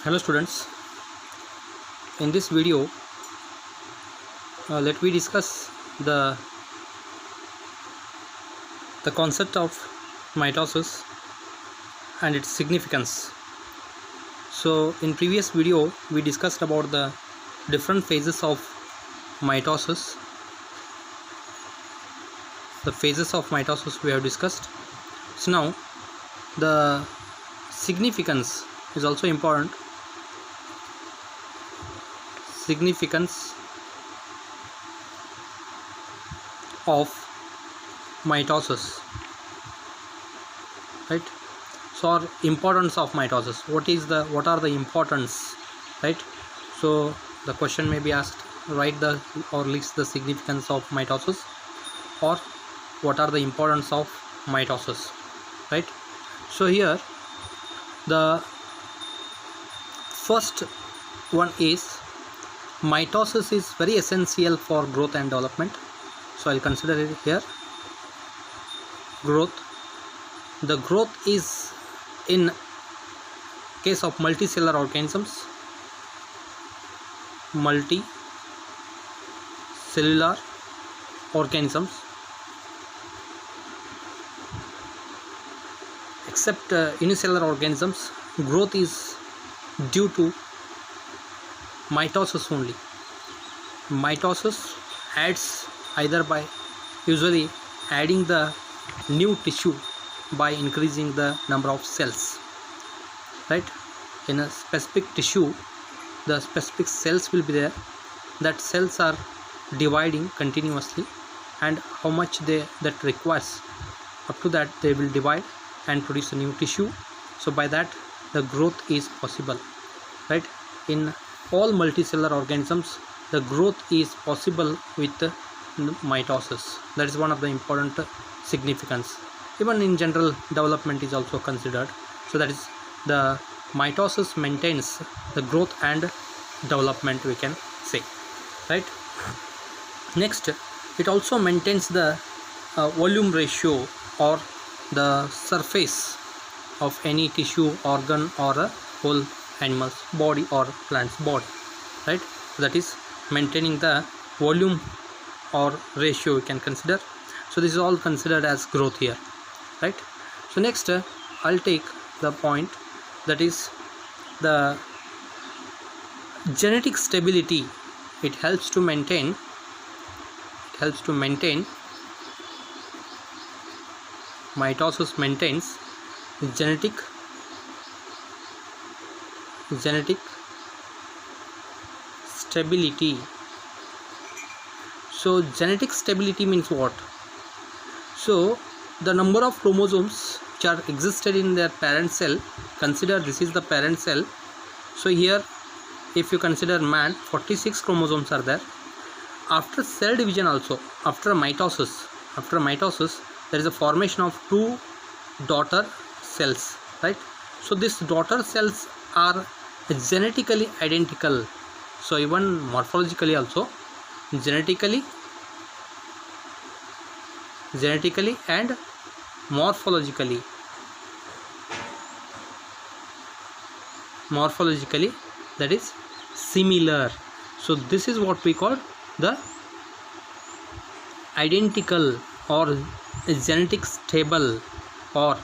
Hello students, in this video let me discuss the concept of mitosis and its significance. So in previous video we discussed about the different phases of mitosis. The phases of mitosis we have discussed. So now the significance is also important. Significance of mitosis, right? So or importance of mitosis, what are the importance, right? So the question may be asked, write the or list the significance of mitosis, or what are the importance of mitosis, right? So here the first one is mitosis is very essential for growth and development. So I'll consider it here. Growth. The growth is in case of multicellular organisms, multicellular organisms, except unicellular organisms, growth is due to mitosis only. Mitosis adds either by usually adding the new tissue by increasing the number of cells, right? In a specific tissue the specific cells will be there. That cells are dividing continuously, and how much that requires, up to that they will divide and produce a new tissue. So by that the growth is possible, right? In all multicellular organisms the growth is possible with mitosis. That is one of the important significance. Even in general development is also considered. So that is the mitosis maintains the growth and development, we can say, right? Next, it also maintains the volume ratio or the surface of any tissue, organ, or a whole animal's body or plant's body, right? That is maintaining the volume or ratio we can consider. So this is all considered as growth here, right? So next I'll take the point, that is the genetic stability. It helps to maintain mitosis maintains genetic stability. So genetic stability means what? So the number of chromosomes which are existed in their parent cell, consider this is the parent cell. So here if you consider man, 46 chromosomes are there. After cell division also, after mitosis there is a formation of two daughter cells, right? So these daughter cells are genetically identical. So even morphologically also, genetically and morphologically that is similar. So this is what we call the identical or genetic stable, or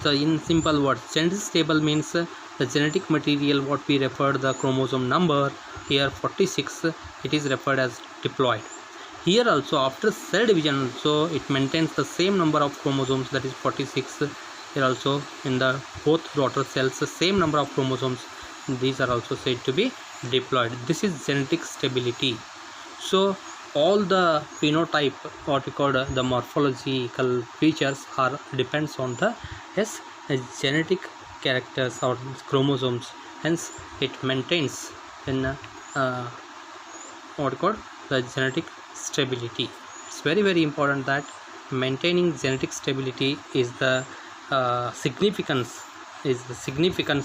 the in simple words, genetic stable means the genetic material what we refer the chromosome number. Here 46, it is referred as diploid. Here also after cell division also it maintains the same number of chromosomes, that is 46. Here also in the both daughter cells the same number of chromosomes, these are also said to be diploid. This is genetic stability. So all the phenotype, what we call the morphological features, are depends on the genetic characters or chromosomes. Hence it maintains in what we call the genetic stability. It's very, very important that maintaining genetic stability is the significance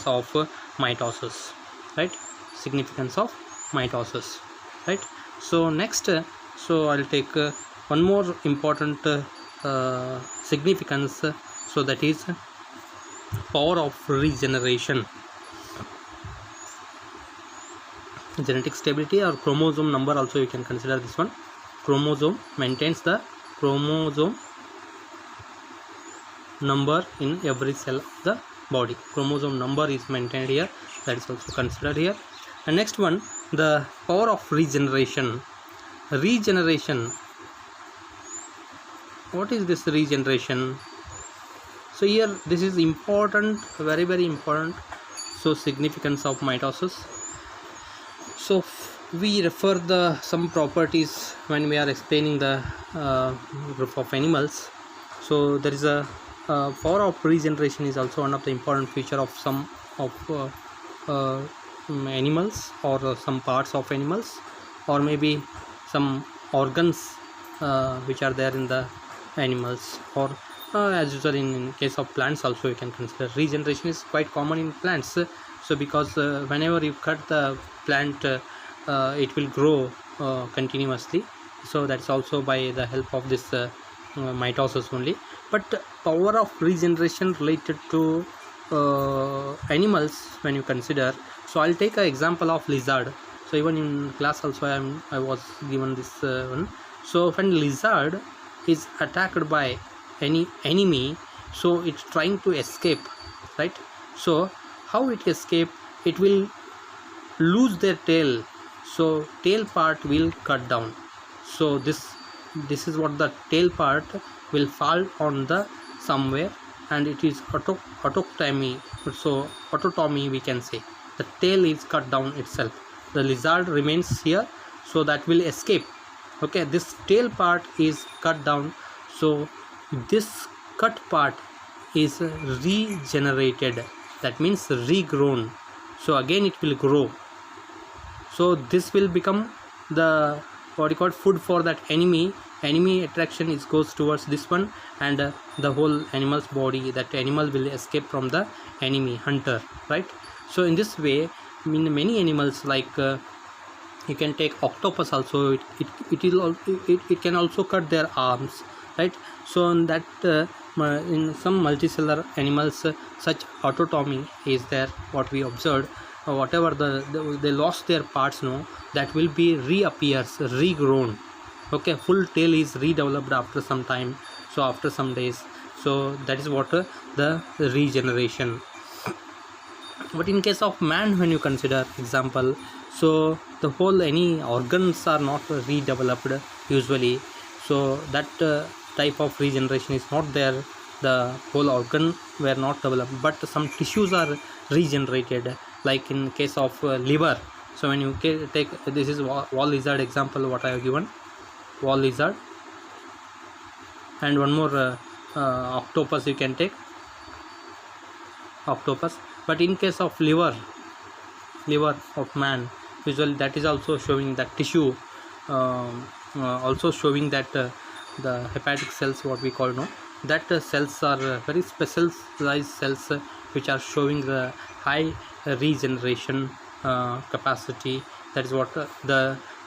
of mitosis, right? Significance of mitosis, right? So next, so I'll take one more important significance. So that is power of regeneration. genetic stability or chromosome number also you can consider this one. Chromosome maintains the chromosome number in every cell of the body. Chromosome number is maintained here, that is also considered here. And next one, the power of regeneration. Regeneration, what is this regeneration? So here this is important, very important. So significance of mitosis. So we refer the some properties when we are explaining the group of animals. So there is a power of regeneration is also one of the important feature of some of animals, or some parts of animals, or maybe some organs which are there in the animals, or as usual in case of plants also you can consider. Regeneration is quite common in plants. So because whenever you cut the plant, it will grow continuously. So that's also by the help of this mitosis only. But power of regeneration related to animals when you consider, so I'll take an example of lizard. So even in class also I was given this one. So when lizard is attacked by any enemy, so it's trying to escape, right? So how it escape? It will lose their tail, so tail part will cut down. So this is what the tail part will fall on the somewhere, and it is autotomy. So autotomy we can say, the tail is cut down itself, the lizard remains here, so that will escape. Okay, this tail part is cut down, so this cut part is regenerated, that means regrown. So again it will grow, so this will become the what you call food for that enemy attraction is goes towards this one, and the whole animal's body, that animal will escape from the enemy hunter, right? So in this way, in many animals, like you can take octopus also, it can also cut their arms, right? So in that in some multicellular animals, such autotomy is there, what we observed. Whatever they lost their parts, no, that will be reappears, regrown. Okay, full tail is redeveloped after some time, so after some days. So that is what the regeneration. But in case of man, when you consider example, so the whole any organs are not redeveloped usually, so that type of regeneration is not there. The whole organ were not developed, but some tissues are regenerated, like in case of liver. So when you take, this is wall lizard example what I have given, wall lizard, and one more octopus you can take, octopus. But in case of liver of man, usually that is also showing that tissue, also showing that the hepatic cells, what we call, no, that cells are very specialized cells which are showing the high regeneration capacity. That is what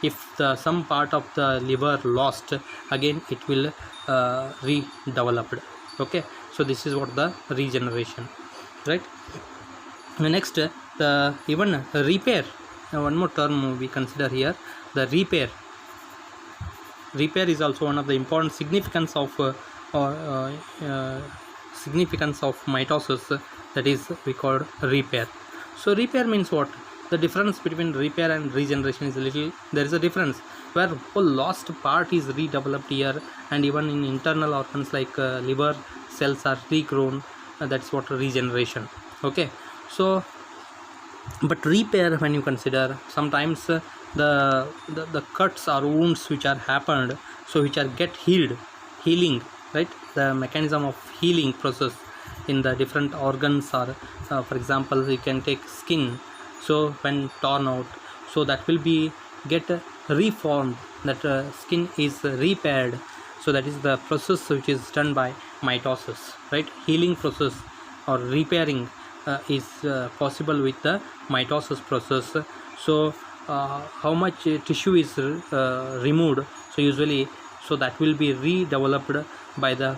if some part of the liver lost, again it will redeveloped. Okay, so this is what the regeneration, right? Next, the even repair. One more term we consider here, the repair. Repair is also one of the important significance of mitosis, that is we call repair. So repair means what? The difference between repair and regeneration is there is a difference, where whole lost part is redeveloped here, and even in internal organs like liver cells are regrown. That's what regeneration. Okay, so but repair, when you consider, sometimes the cuts or wounds which are happened, so which are get healing, right? The mechanism of healing process in the different organs are, for example, you can take skin. So when torn out, so that will be get reformed, that skin is repaired. So that is the process which is done by mitosis, right? Healing process or repairing is possible with the mitosis process. So how much tissue is removed, so usually, so that will be redeveloped by the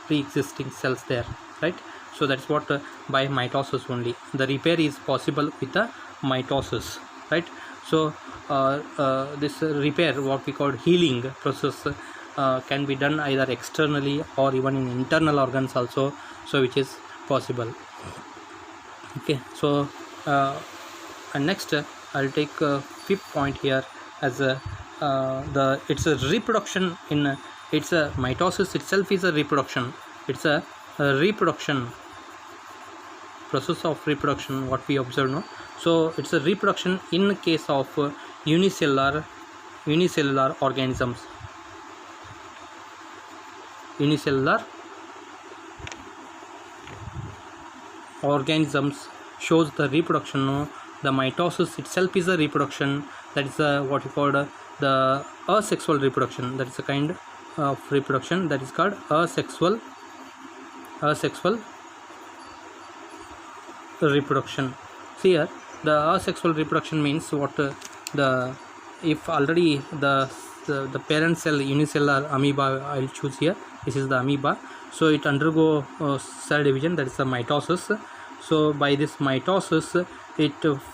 pre-existing cells there, right? So that's what by mitosis only the repair is possible with the mitosis, right? So this repair, what we call healing process, can be done either externally or even in internal organs also, so which is possible. Okay, so and next I'll take fifth point here as it's a reproduction in it's a mitosis itself is a reproduction. It's a reproduction process of reproduction what we observe now. So it's a reproduction in case of unicellular organisms. Unicellular organisms shows the reproduction. The mitosis itself is a reproduction. That is what we call the asexual reproduction. That is a kind of reproduction that is called asexual reproduction. See here, the asexual reproduction means what if already the parent cell unicellular amoeba, I'll choose here, this is the amoeba, so it undergo cell division, that is the mitosis. So by this mitosis it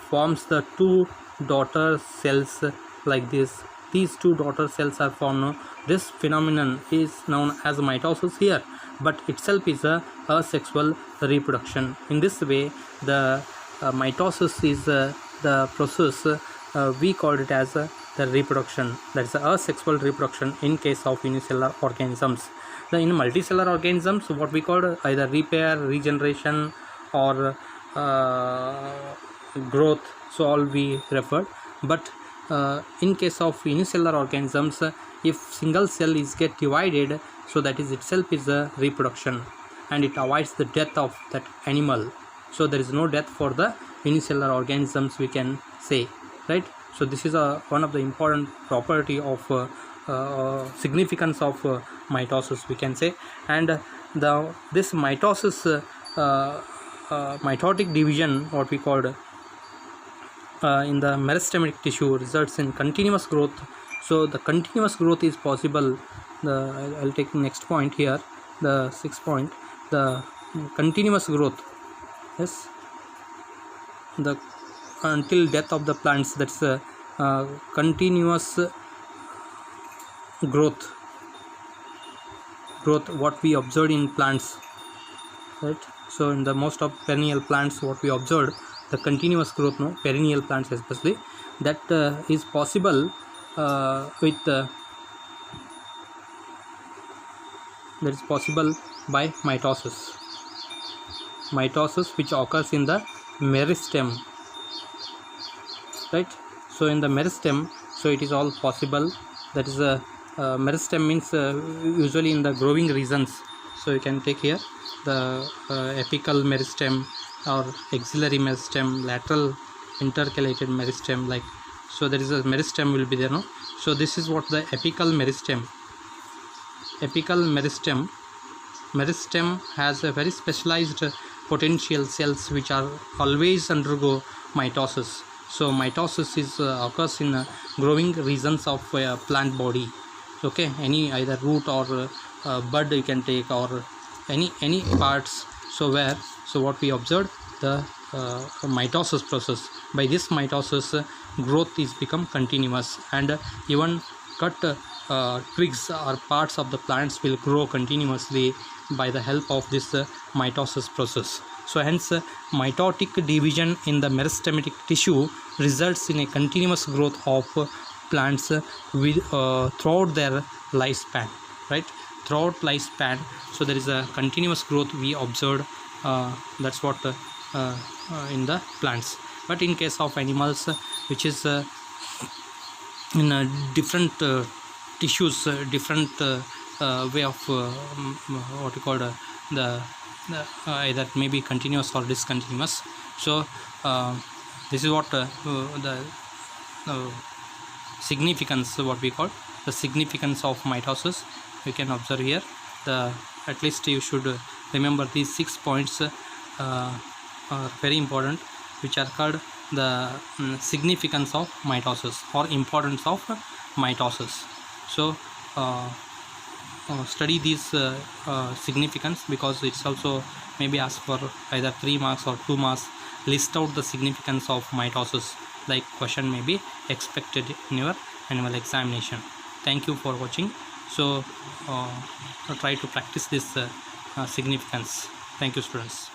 forms the two daughter cells like this. These two daughter cells are formed. This phenomenon is known as mitosis here, but itself is a asexual reproduction. In this way, the mitosis is the process we called it as the reproduction. That is asexual reproduction in case of unicellular organisms. In multicellular organisms, what we call either repair, regeneration, or growth, so all we referred. But in case of unicellular organisms, if single cell is get divided, so that is itself is a reproduction, and it avoids the death of that animal. So there is no death for the unicellular organisms, we can say, right? So this is one of the important property of significance of mitosis, we can say. And this mitosis mitotic division, what we called in the meristematic tissue, results in continuous growth. So the continuous growth is possible. I'll take next point here, the sixth point, the continuous growth. Yes, the until death of the plants, that's continuous growth what we observed in plants, right? So in the most of perennial plants, what we observed, the continuous growth, perennial plants especially, that is possible with that is possible by mitosis which occurs in the meristem, right? So in the meristem, so it is all possible. That is a meristem means usually in the growing regions. So you can take here the apical meristem or axillary meristem, lateral intercalated meristem, like so. There is a meristem will be there, no? So this is what the apical meristem. Meristem has a very specialized potential cells which are always undergo mitosis. So mitosis is occurs in growing regions of plant body. Okay, any either root or bud you can take, or any parts. So what we observed, the mitosis process. By this mitosis, growth is become continuous, and even cut twigs or parts of the plants will grow continuously by the help of this mitosis process. So hence mitotic division in the meristematic tissue results in a continuous growth of plants with throughout their lifespan, right? Throughout lifespan, so there is a continuous growth we observed. That's what in the plants. But in case of animals, which is in different tissues, different way of what you call the either maybe continuous or discontinuous. So this is what the significance, what we call the significance of mitosis, we can observe here. At least you should remember these 6 points are very important, which are called the significance of mitosis or importance of mitosis. So study these significance, because it's also maybe asked for either 3 marks or 2 marks. List out the significance of mitosis like question may be expected in your annual examination. Thank you for watching. So try to practice this significance. Thank you, students.